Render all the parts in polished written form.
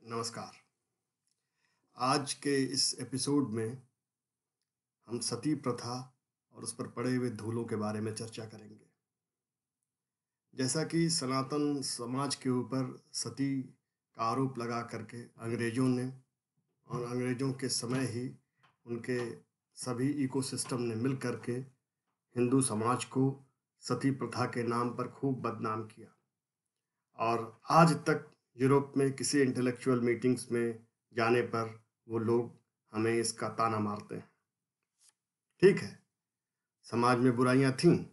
नमस्कार। आज के इस एपिसोड में हम सती प्रथा और उस पर पड़े हुए धूलों के बारे में चर्चा करेंगे। जैसा कि सनातन समाज के ऊपर सती का आरोप लगा करके अंग्रेज़ों ने और अंग्रेज़ों के समय ही उनके सभी इकोसिस्टम ने मिल कर के हिंदू समाज को सती प्रथा के नाम पर खूब बदनाम किया। और आज तक यूरोप में किसी इंटेलेक्चुअल मीटिंग्स में जाने पर वो लोग हमें इसका ताना मारते हैं। ठीक है, समाज में बुराइयां थीं।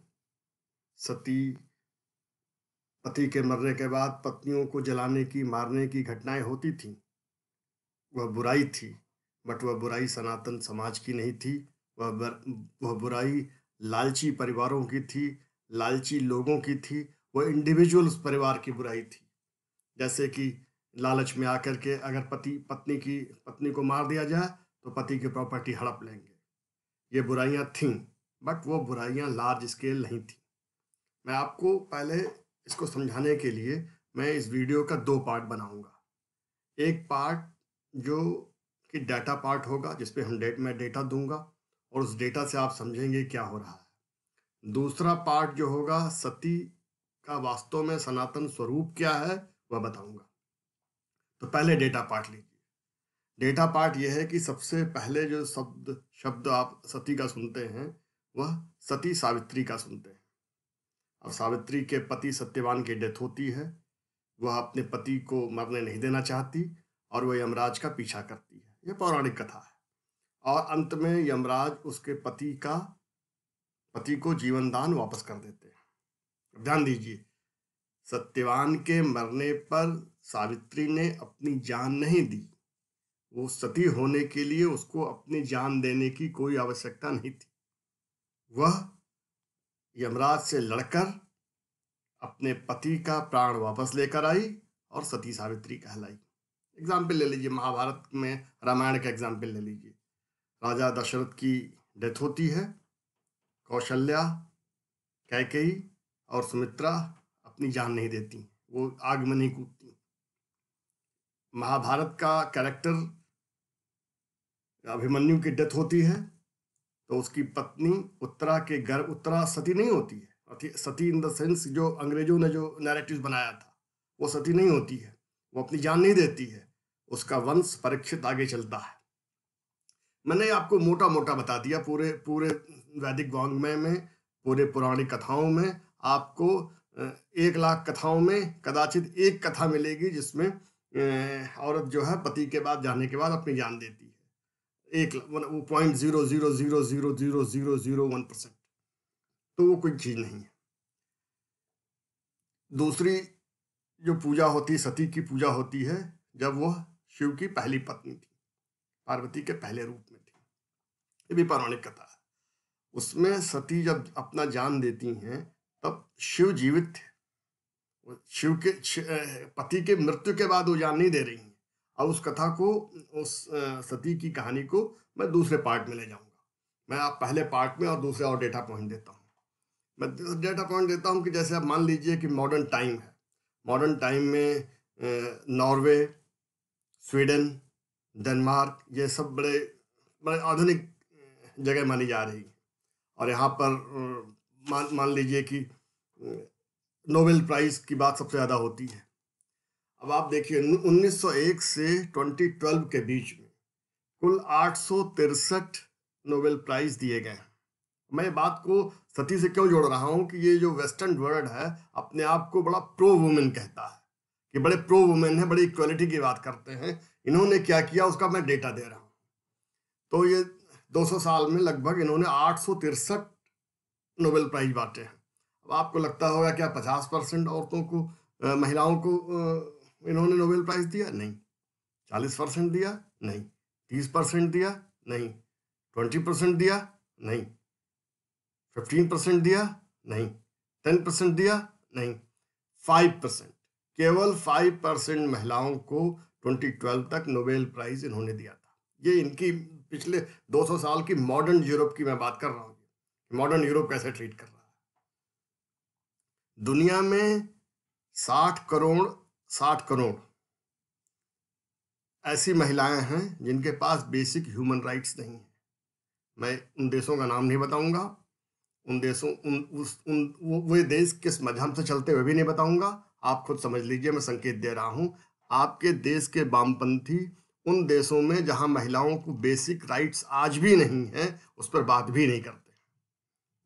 सती पति के मरने के बाद पत्नियों को जलाने की, मारने की घटनाएं होती थीं। वह बुराई थी, बट वह बुराई सनातन समाज की नहीं थी। वह बुराई लालची परिवारों की थी, लालची लोगों की थी। वह इंडिविजुअल्स परिवार की बुराई थी। जैसे कि लालच में आकर के अगर पत्नी को मार दिया जाए तो पति की प्रॉपर्टी हड़प लेंगे। ये बुराइयां थीं, बट वो बुराइयां लार्ज स्केल नहीं थी। मैं आपको पहले इसको समझाने के लिए मैं इस वीडियो का 2 पार्ट बनाऊंगा। एक पार्ट जो कि डाटा पार्ट होगा, जिसपे मैं डेटा दूंगा और उस डेटा से आप समझेंगे क्या हो रहा है। दूसरा पार्ट जो होगा, सती का वास्तव में सनातन स्वरूप क्या है, वह बताऊंगा। तो पहले डेटा पार्ट लीजिए। डेटा पार्ट यह है कि सबसे पहले जो शब्द आप सती का सुनते हैं, वह सती सावित्री का सुनते हैं। अब सावित्री के पति सत्यवान की डेथ होती है। वह अपने पति को मरने नहीं देना चाहती और वह यमराज का पीछा करती है। यह पौराणिक कथा है। और अंत में यमराज उसके पति को जीवन दान वापस कर देते हैं। ध्यान दीजिए, सत्यवान के मरने पर सावित्री ने अपनी जान नहीं दी। वो सती होने के लिए उसको अपनी जान देने की कोई आवश्यकता नहीं थी। वह यमराज से लड़कर अपने पति का प्राण वापस लेकर आई और सती सावित्री कहलाई। एग्जाम्पल ले लीजिए, महाभारत में रामायण का एग्जाम्पल ले लीजिए। राजा दशरथ की डेथ होती है। कौशल्या, कैकेयी और सुमित्रा अपनी जान नहीं देती, वो आग में नहीं कूदती। महाभारत का कैरेक्टर अभिमन्यु की डेथ होती है तो उसकी पत्नी उत्तरा सती नहीं होती है। सती इन द सेंस जो अंग्रेजों ने जो नैरेटिव बनाया था, वो सती नहीं होती है। वो अपनी जान नहीं देती है। उसका वंश परीक्षित आगे चलता है। मैंने आपको मोटा मोटा बता दिया। पूरे पूरे वैदिक वाङ्मय में, पूरे पौराणिक कथाओं में आपको 1 लाख कथाओं में कदाचित एक कथा मिलेगी जिसमें औरत जो है पति के बाद जाने के बाद अपनी जान देती है। 0.00000001%। तो वो कोई चीज नहीं है। दूसरी जो पूजा होती है, सती की पूजा होती है जब वह शिव की पहली पत्नी थी, पार्वती के पहले रूप में थी। ये भी पौराणिक कथा है। उसमें सती जब अपना जान देती हैं तब शिव जीवित थे। पति के मृत्यु के बाद वो जान नहीं दे रही हैं। अब उस कथा को, उस सती की कहानी को मैं दूसरे पार्ट में ले जाऊंगा। मैं आप पहले पार्ट में और दूसरे और डेटा पॉइंट देता हूँ। मैं डेटा पॉइंट देता हूँ कि जैसे आप मान लीजिए कि मॉडर्न टाइम है। मॉडर्न टाइम में नॉर्वे, स्वीडन, डेनमार्क, ये सब बड़े बड़े आधुनिक जगह मानी जा रही है। और यहाँ पर मान लीजिए कि नोबेल प्राइज की बात सबसे ज़्यादा होती है। अब आप देखिए, 1901 से 2012 के बीच में कुल 863 नोबेल प्राइज दिए गए हैं। मैं बात को सती से क्यों जोड़ रहा हूं कि ये जो वेस्टर्न वर्ल्ड है अपने आप को बड़ा प्रो वुमेन कहता है, कि बड़े प्रो वुमेन है, बड़ी इक्वलिटी की बात करते हैं। इन्होंने क्या किया उसका मैं डेटा दे रहा हूं। तो ये 200 साल में लगभग इन्होंने 863 नोबेल प्राइज बांटे हैं। अब आपको लगता होगा क्या 50% औरतों को, महिलाओं को इन्होंने नोबेल प्राइज दिया? नहीं। 40% दिया? नहीं। 30% दिया? नहीं। 20% दिया? नहीं। 15% दिया? नहीं। 10% दिया? नहीं। 5%, केवल 5% महिलाओं को 2012 तक नोबेल प्राइज इन्होंने दिया था। ये इनकी पिछले 200 साल की मॉडर्न यूरोप की मैं बात कर रहा हूँ। मॉडर्न यूरोप कैसे ट्रीट कर रहा है। दुनिया में 60 करोड़ ऐसी महिलाएं हैं जिनके पास बेसिक ह्यूमन राइट्स नहीं है। मैं उन देशों का नाम नहीं बताऊंगा, उन देशों उन उस उन वो देश किस मजहब से चलते हुए भी नहीं बताऊंगा। आप खुद समझ लीजिए, मैं संकेत दे रहा हूं। आपके देश के वामपंथी उन देशों में जहां महिलाओं को बेसिक राइट्स आज भी नहीं है, उस पर बात भी नहीं करते।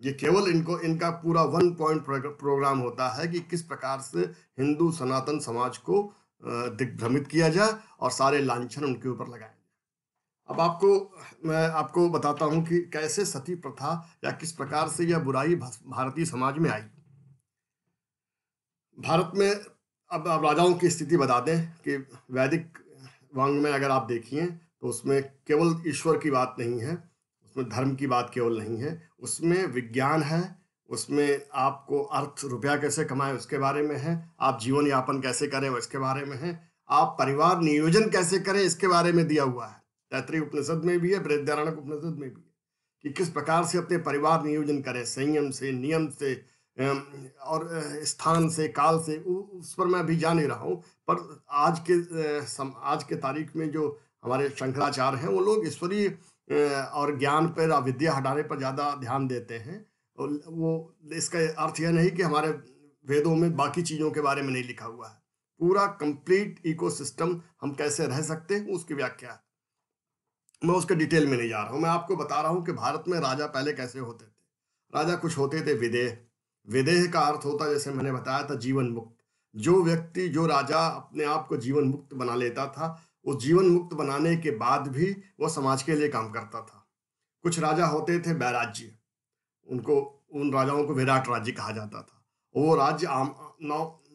ये केवल इनका पूरा वन पॉइंट प्रोग्राम होता है कि किस प्रकार से हिंदू सनातन समाज को दिग्भ्रमित किया जाए और सारे लांछन उनके ऊपर लगाए जाए। अब मैं आपको बताता हूं कि कैसे सती प्रथा या किस प्रकार से यह बुराई भारतीय समाज में आई। भारत में अब राजाओं की स्थिति बता दें कि वैदिक वांग में अगर आप देखिए तो उसमें केवल ईश्वर की बात नहीं है, उसमें धर्म की बात केवल नहीं है, उसमें विज्ञान है, उसमें आपको अर्थ रुपया कैसे कमाएं उसके बारे में है, आप जीवन यापन कैसे करें उसके बारे में है, आप परिवार नियोजन कैसे करें इसके बारे में दिया हुआ है। तैत्तिरीय उपनिषद में भी है, बृहदारण्यक उपनिषद में भी है कि किस प्रकार से अपने परिवार नियोजन करें, संयम से, नियम से और स्थान से, काल से। उस पर मैं अभी जा नहीं रहा हूँ, पर आज के तारीख में जो हमारे शंकराचार्य हैं वो लोग ईश्वरीय और ज्ञान पर, विद्या हटाने पर ज़्यादा ध्यान देते हैं। और वो इसका अर्थ यह नहीं कि हमारे वेदों में बाकी चीज़ों के बारे में नहीं लिखा हुआ है। पूरा कंप्लीट इकोसिस्टम हम कैसे रह सकते हैं उसकी व्याख्या है। मैं उसके डिटेल में नहीं जा रहा हूँ, मैं आपको बता रहा हूँ कि भारत में राजा पहले कैसे होते थे। राजा कुछ होते थे विदेह। विदेह का अर्थ होता, जैसे मैंने बताया था, जीवन मुक्त। जो व्यक्ति, जो राजा अपने आप को जीवन मुक्त बना लेता था, उस जीवन मुक्त बनाने के बाद भी वो समाज के लिए काम करता था। कुछ राजा होते थे वैराज्य, उनको, उन राजाओं को विराट राज्य कहा जाता था। वो राज्य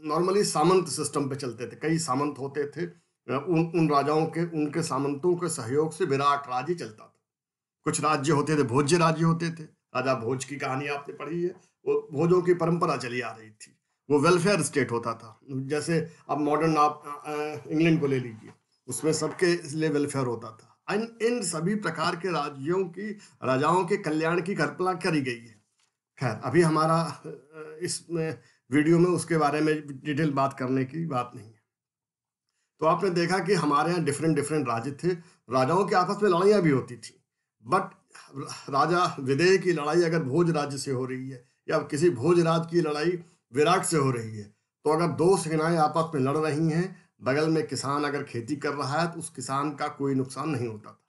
नॉर्मली सामंत सिस्टम पे चलते थे, कई सामंत होते थे। उन राजाओं के, उनके सामंतों के सहयोग से विराट राज्य चलता था। कुछ राज्य होते थे भोज्य राज्य होते थे। राजा भोज की कहानी आपने पढ़ी है, वो भोजों की परंपरा चली आ रही थी। वो वेलफेयर स्टेट होता था। जैसे अब मॉडर्न आप इंग्लैंड को ले लीजिए, उसमें सबके लिए वेलफेयर होता था। इन सभी प्रकार के राज्यों की, राजाओं के कल्याण की कल्पना करी गई है। खैर, अभी हमारा इसमें वीडियो में उसके बारे में डिटेल बात करने की बात नहीं है। तो आपने देखा कि हमारे यहाँ डिफरेंट डिफरेंट राज्य थे, राजाओं के आपस में लड़ाइयाँ भी होती थी। बट राजा विदेह की लड़ाई अगर भोज राज्य से हो रही है, या किसी भोज राज की लड़ाई विराट से हो रही है, तो अगर दो सेनाएं आपस में लड़ रही हैं, बगल में किसान अगर खेती कर रहा है तो उस किसान का कोई नुकसान नहीं होता था।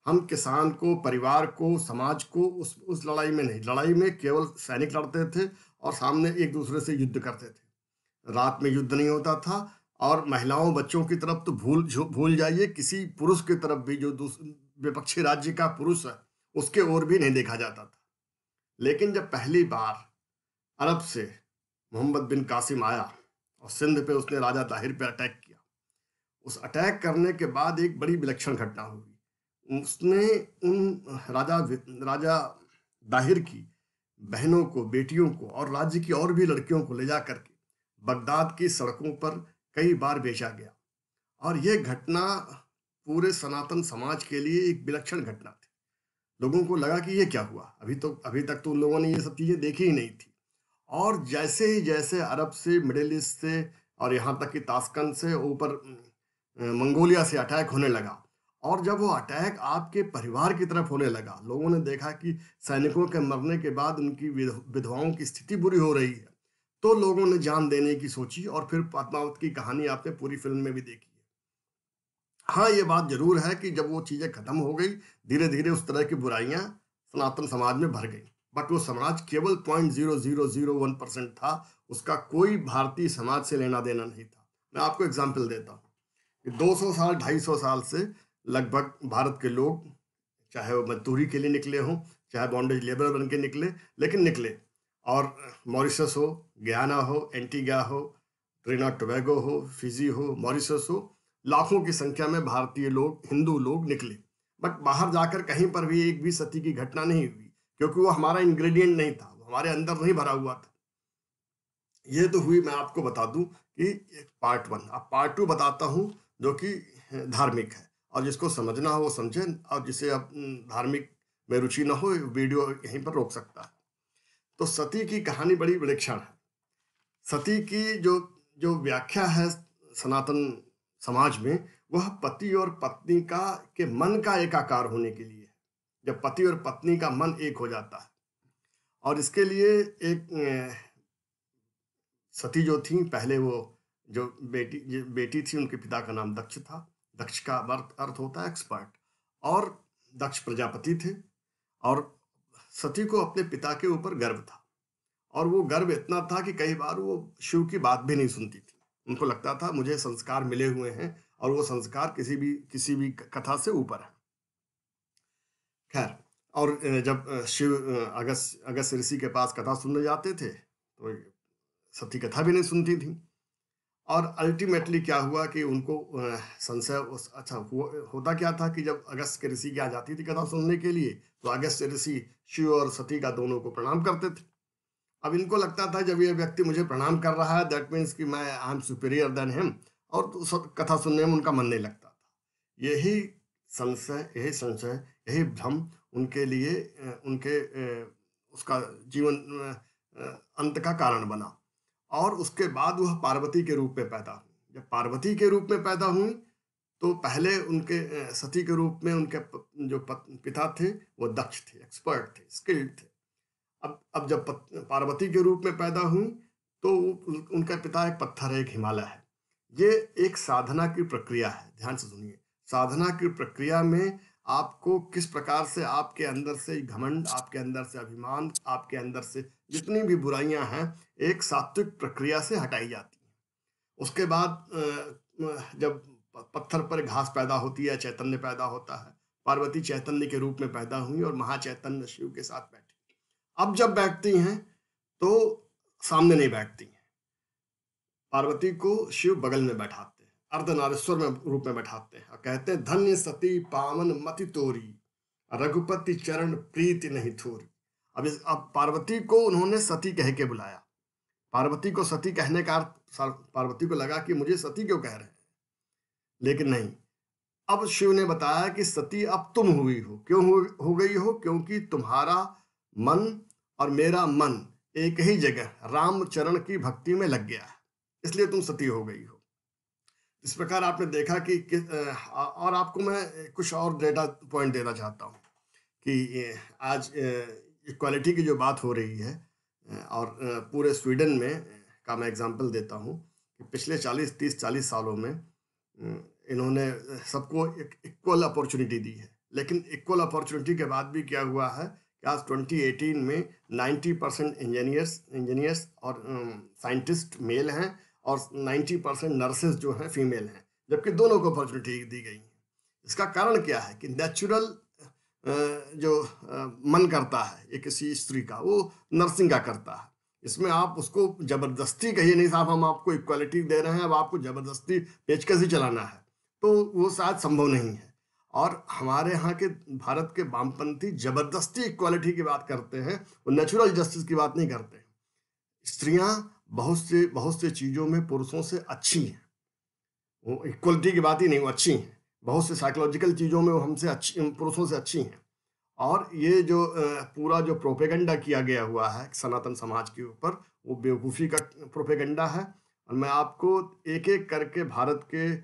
हम किसान को, परिवार को, समाज को उस लड़ाई में नहीं, लड़ाई में केवल सैनिक लड़ते थे और सामने एक दूसरे से युद्ध करते थे। रात में युद्ध नहीं होता था। और महिलाओं, बच्चों की तरफ तो भूल जाइए, किसी पुरुष की तरफ भी, जो विपक्षी राज्य का पुरुष है, उसके ओर भी नहीं देखा जाता था। लेकिन जब पहली बार अरब से मोहम्मद बिन कासिम आया और सिंध पे उसने राजा दाहिर पे अटैक किया, उस अटैक करने के बाद एक बड़ी विलक्षण घटना हुई। उसने उन राजा दाहिर की बहनों को, बेटियों को और राज्य की और भी लड़कियों को ले जा करके बगदाद की सड़कों पर कई बार बेचा गया। और यह घटना पूरे सनातन समाज के लिए एक विलक्षण घटना थी। लोगों को लगा कि ये क्या हुआ, अभी तक तो उन लोगों ने ये सब चीजें देखी ही नहीं थी। और जैसे ही जैसे अरब से, मिडिल ईस्ट से और यहाँ तक कि ताशकंद से ऊपर मंगोलिया से अटैक होने लगा, और जब वो अटैक आपके परिवार की तरफ होने लगा, लोगों ने देखा कि सैनिकों के मरने के बाद उनकी विधवाओं की स्थिति बुरी हो रही है, तो लोगों ने जान देने की सोची। और फिर पद्मावत की कहानी आपने पूरी फिल्म में भी देखी है। हाँ, ये बात जरूर है कि जब वो चीजें खत्म हो गई, धीरे धीरे उस तरह की बुराइयां सनातन समाज में भर गई। बट वो समाज केवल 0.0001% था, उसका कोई भारतीय समाज से लेना देना नहीं था। मैं आपको एग्जाम्पल देता हूँ कि 200 साल, 250 साल से लगभग भारत के लोग, चाहे वो मजदूरी के लिए निकले हों, चाहे बॉन्डेज लेबर बन के निकले, लेकिन निकले। और मॉरिशस हो, गयाना हो, एंटीगा हो, ट्रिनिडाद टोबैगो हो, फिजी हो, मॉरिशस हो, लाखों की संख्या में भारतीय लोग, हिंदू लोग निकले। बट बाहर जाकर कहीं पर भी एक भी सती की घटना नहीं हुई, क्योंकि वो हमारा इंग्रेडिएंट नहीं था, वो हमारे अंदर नहीं भरा हुआ था। ये तो हुई, मैं आपको बता दूं कि पार्ट 1। अब पार्ट 2 बताता हूं, जो कि धार्मिक है, और जिसको समझना हो वो समझे, और जिसे अब धार्मिक में रुचि ना हो, वीडियो यहीं पर रोक सकता है। तो सती की कहानी बड़ी विलक्षण है। सती की जो जो व्याख्या है सनातन समाज में, वह पति और पत्नी के मन का एकाकार होने के लिए है। जब पति और पत्नी का मन एक हो जाता है, और इसके लिए एक सती जो थी, पहले वो जो बेटी थी, उनके पिता का नाम दक्ष था। दक्ष का अर्थ होता है एक्सपर्ट, और दक्ष प्रजापति थे, और सती को अपने पिता के ऊपर गर्व था, और वो गर्व इतना था कि कई बार वो शिव की बात भी नहीं सुनती थी। उनको लगता था मुझे संस्कार मिले हुए हैं, और वो संस्कार किसी भी कथा से ऊपर है। खैर, और जब शिव अगस्त्य ऋषि के पास कथा सुनने जाते थे, तो सती कथा भी नहीं सुनती थी। और अल्टीमेटली क्या हुआ कि उनको संशय होता क्या था कि जब अगस्त्य के ऋषि यहाँ जाती थी कथा सुनने के लिए, तो अगस्त्य ऋषि शिव और सती का दोनों को प्रणाम करते थे। अब इनको लगता था जब ये व्यक्ति मुझे प्रणाम कर रहा है, दैट मीन्स कि मैं I am superior than him, और तो कथा सुनने में उनका मन नहीं लगता था। यही संशय, यही भ्रम उनके लिए उनके उसका जीवन अंत का कारण बना। और उसके बाद वह पार्वती के रूप में पैदा हुई। जब पार्वती के रूप में पैदा हुई, तो पहले उनके सती के रूप में उनके जो पिता थे वो दक्ष थे, एक्सपर्ट थे, स्किल्ड थे। अब जब पार्वती के रूप में पैदा हुई, तो उनका पिता एक पत्थर है, एक हिमालय है। ये एक साधना की प्रक्रिया है, ध्यान से सुनिए। साधना की प्रक्रिया में आपको किस प्रकार से आपके अंदर से घमंड, आपके अंदर से अभिमान, आपके अंदर से जितनी भी बुराइयां हैं, एक सात्विक प्रक्रिया से हटाई जाती हैं। उसके बाद जब पत्थर पर घास पैदा होती है, चैतन्य पैदा होता है। पार्वती चैतन्य के रूप में पैदा हुई और महाचैतन्य शिव के साथ बैठी। अब जब बैठती हैं तो सामने नहीं बैठती हैं। पार्वती को शिव बगल में बैठाते हैं, अर्धनारीश्वर में रूप में बैठाते हैं, और कहते हैं धन्य सती पावन मति तोरी, रघुपति चरण प्रीति नहीं थोरी। अब पार्वती को उन्होंने सती कह के बुलाया। पार्वती को सती कहने का पार्वती को लगा कि मुझे सती क्यों कह रहे हैं, लेकिन नहीं। अब शिव ने बताया कि सती अब तुम हुई हो। क्यों हो गई हो? क्योंकि तुम्हारा मन और मेरा मन एक ही जगह राम चरण की भक्ति में लग गया है, इसलिए तुम सती हो गई हो। इस प्रकार आपने देखा कि और आपको मैं कुछ और डेटा पॉइंट देना चाहता हूँ कि आज इक्वालिटी की जो बात हो रही है, और पूरे स्वीडन में का मैं एग्जांपल देता हूँ कि पिछले 30-40 सालों में इन्होंने सबको एक इक्वल अपॉर्चुनिटी दी है। लेकिन इक्वल अपॉर्चुनिटी के बाद भी क्या हुआ है कि आज 2018 में 90% इंजीनियर्स और साइंटिस्ट मेल हैं, और 90% नर्सेज जो हैं फीमेल हैं, जबकि दोनों को अपॉर्चुनिटी दी गई है। इसका कारण क्या है कि नेचुरल जो मन करता है ये किसी स्त्री का, वो नर्सिंग का करता है। इसमें आप उसको जबरदस्ती कहिए नहीं साहब हम आपको इक्वालिटी दे रहे हैं, अब आपको जबरदस्ती पेचकस ही चलाना है, तो वो शायद संभव नहीं है। और हमारे यहाँ के भारत के वामपंथी जबरदस्ती इक्वालिटी की बात करते हैं, वो नेचुरल जस्टिस की बात नहीं करते। स्त्रियां बहुत से चीज़ों में पुरुषों से अच्छी हैं, वो इक्वलिटी की बात ही नहीं, वो अच्छी हैं। बहुत से साइकोलॉजिकल चीज़ों में वो हमसे अच्छी, पुरुषों से अच्छी हैं। और ये जो पूरा जो प्रोपेगेंडा किया गया हुआ है सनातन समाज के ऊपर, वो बेवकूफ़ी का प्रोपेगेंडा है। और मैं आपको एक एक करके भारत के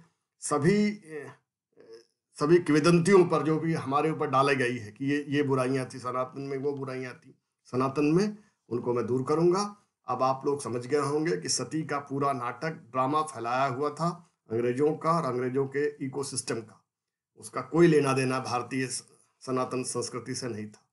सभी किंवदंतियों पर जो भी हमारे ऊपर डाले गई है कि ये बुराइयां थी सनातन में, वो बुराइयां थी सनातन में, उनको मैं दूर करूंगा। अब आप लोग समझ गए होंगे कि सती का पूरा नाटक ड्रामा फैलाया हुआ था अंग्रेजों का और अंग्रेजों के इकोसिस्टम का। उसका कोई लेना देना भारतीय सनातन संस्कृति से नहीं था।